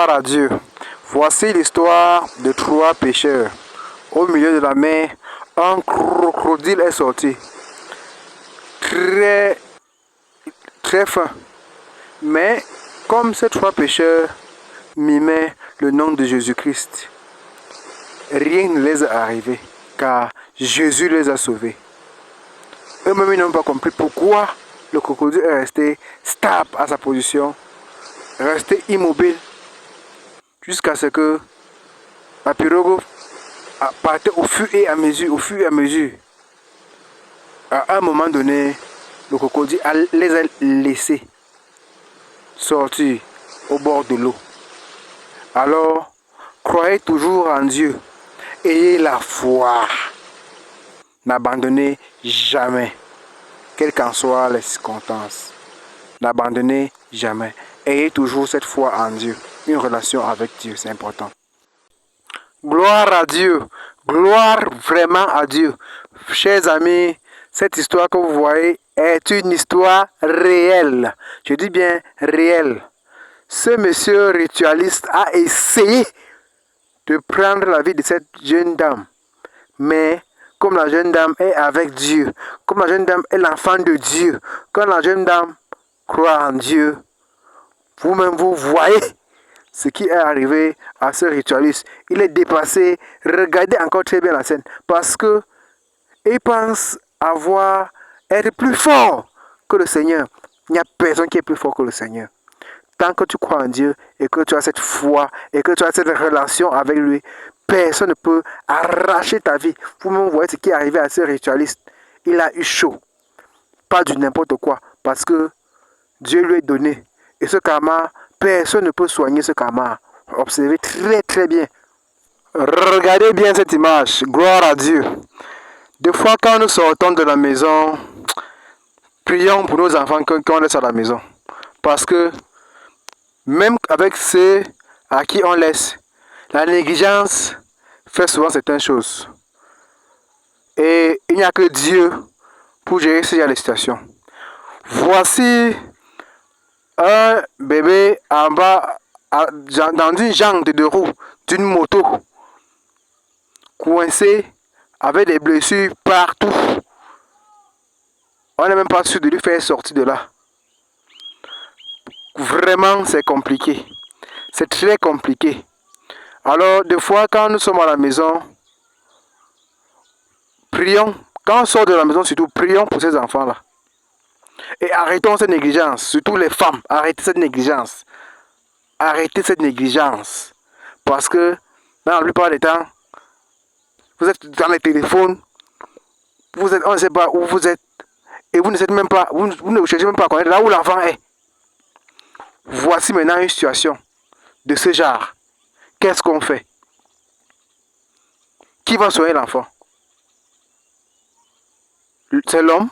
Gloire à Dieu. Voici l'histoire de trois pêcheurs. Au milieu de la mer, un crocodile est sorti. Très, très fin. Mais comme ces trois pêcheurs mimaient le nom de Jésus-Christ, rien ne les est arrivé, car Jésus les a sauvés. Eux-mêmes n'ont pas compris pourquoi le crocodile est resté stable à sa position, resté immobile, jusqu'à ce que la pirogue partait au fur et à mesure. À un moment donné, le crocodile les a laissés sortir au bord de l'eau. Alors, croyez toujours en Dieu. Ayez la foi. N'abandonnez jamais, quelles qu'en soient les circonstances. N'abandonnez jamais. Ayez toujours cette foi en Dieu. Une relation avec Dieu, c'est important. Gloire à Dieu. Gloire vraiment à Dieu. Chers amis, cette histoire que vous voyez est une histoire réelle. Je dis bien réelle. Ce monsieur ritualiste a essayé de prendre la vie de cette jeune dame. Mais comme la jeune dame est avec Dieu, comme la jeune dame est l'enfant de Dieu, comme la jeune dame croit en Dieu, vous-même vous voyez ce qui est arrivé à ce ritualiste. Il est dépassé. Regardez encore très bien la scène. Parce que il pense être plus fort que le Seigneur. Il n'y a personne qui est plus fort que le Seigneur. Tant que tu crois en Dieu et que tu as cette foi et que tu as cette relation avec lui, personne ne peut arracher ta vie. Vous-même voyez ce qui est arrivé à ce ritualiste. Il a eu chaud. Pas du n'importe quoi. Parce que Dieu lui a donné. Et ce karma, personne ne peut soigner ce karma. Observez très très bien. Regardez bien cette image. Gloire à Dieu. Des fois, quand nous sortons de la maison, prions pour nos enfants qu'on laisse à la maison. Parce que même avec ceux à qui on laisse, la négligence fait souvent certaines choses. Et il n'y a que Dieu pour gérer ce genre de situation. Voici un bébé en bas dans une jambe de deux roues d'une moto, coincé avec des blessures partout. On n'est même pas sûr de lui faire sortir de là. Vraiment, c'est compliqué. C'est très compliqué. Alors, des fois, quand nous sommes à la maison, prions. Quand on sort de la maison, surtout, prions pour ces enfants-là. Et arrêtons cette négligence. Surtout les femmes, arrêtez cette négligence. Arrêtez cette négligence. Parce que, dans la plupart des temps, vous êtes dans les téléphones, on ne sait pas où vous êtes, et vous ne savez même pas, vous ne cherchez même pas à connaître là où l'enfant est. Voici maintenant une situation de ce genre. Qu'est-ce qu'on fait? Qui va soigner l'enfant? C'est l'homme?